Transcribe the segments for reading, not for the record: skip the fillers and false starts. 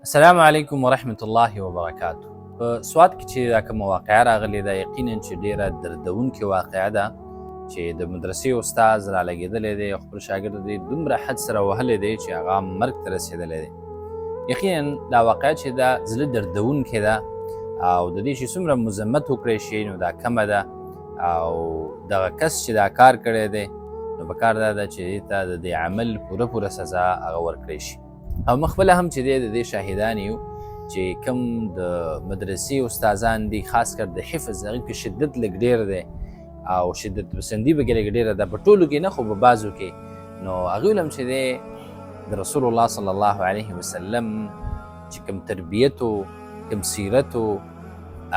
السلام علیکم ورحمة الله وبرکاته. په سواد کې چې دا کومه واقعه راغلې ده یقینا چې ډیره دردونکې واقعه ده چې د مدرسې استاد را لګېدلی دی او خپل شاګرد دی دومره حد سره وهلی دی چې هغه مرګ ته رسېدلی دی. یقینا دا واقعه چې ده زړه دردونکې ده او د دې چې څومره مذمت وکړی شي نو دا کمه ده او دغه کس چې دا کار کړی دی نو پکار دا ده چې دې ته د دې عمل پوره سزا هغه ورکړی شي. او مخبله هم چې دی د دې شاهدان یو چې کوم د مدرسې استادان دي خاص کر د حفظ هغې کې شدت لږ ډېر دی او شدت پسندي به کې لږ ډېره ده په ټولو کې نه خو په بعضو کې نو هغوی هم چې دی د رسول الله صلی الله علیه وسلم چې کوم تربیت و کوم سیرت و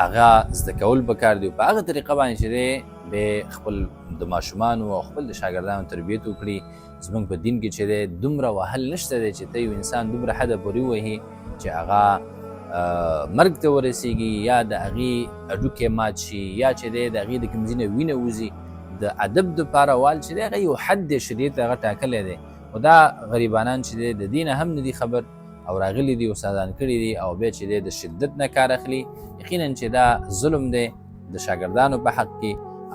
هغه زده کول پکار دی او په هغه طریقه باندې چې دی به خپل د ماشومانو او خپل د شاګردانو تربیت وکړي. زموږ په دین کې چې دی دومره وهل نشته دی چې ته یو انسان دومره حده پورې ووهي چې هغه مرګ ته ورسېږي یا د هغې هډوکی مات شي یا چې دی د هغې د کوم ځای نه وینه وځي. د ادب دپاره وال چې دی هغه یو حد دی شریعت هغه ټاکلی دی خو دا غریبانان چې دی د دې نه هم نه دي خبر او راغلي دي استادان کړي دي او بیا چې دی د شدت نه کار اخلي. یقینا چې دا ظلم دی د شاګردانو په حق کې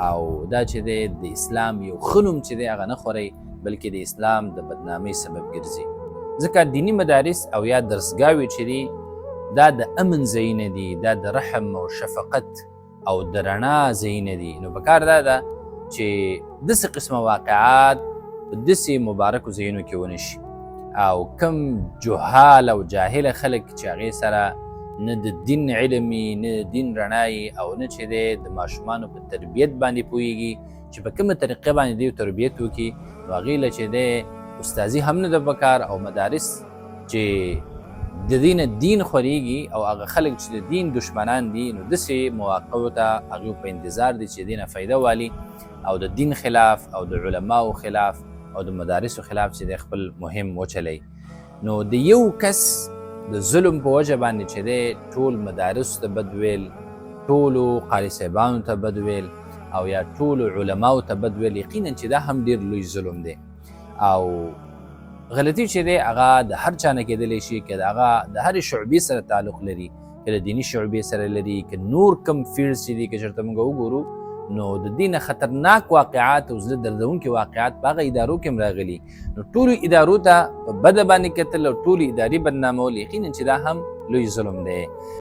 او دا چې دی د اسلام یو ښه نوم چې دی هغه نه خورئ بلکې د اسلام د بدنامۍ سبب ګرځي. ځکه دینی مدارس او یا درسګاوې چې دي دا د امن ځایونه دي، دا د رحم او شفقت او د رڼا ځایونه دي. نو پکار دا ده چې داسې قسمه واقعات په داسې مبارکو ځایونو کې ونه شي او کم جهال او جاهله خلک چې هغې سره نه د دین علمي نه د دین رڼایي او نه چې دی د ماشومانو په تربیت باندې پوهېږي چې په کومه طریقه باندې دی تربیت وکړي نو هغې له چې دی استازي هم نه ده پکار او مدارس چې د دې نه دین خورېږي او هغه خلک چې د دین دشمنان دي نو داسې مواقعو ته هغوی په انتظار دي چې دې نه فایده والي او د دین خلاف او د علماو خلاف او د مدارسو خلاف چې دی خپل مهم وچلی. نو د یو کس د ظلم په وجه باندې چې دی ټول مدارسو ته بد ویل، ټولو قاري صاحبانو ته بد ویل او یا ټولو علماو ته بد ویل، یقینا چې دا هم ډېر لوی ظلم دی او غلطي چې دی هغه د هر چا نه کېدلی شي که د هغه د هرې شعبې سره تعلق لري که د دیني شعبې سره لري که نور کم فیلډز چې دي که چېرته موږ وګورو نو د دې نه خطرناک واقعات او زړه دردونکي واقعات په هغه ادارو کې هم راغلي. نو ټولو ادارو ته په بده باندې کتل او ټولې ادارې بدنامول یقینا چې دا هم لوی ظلم دی.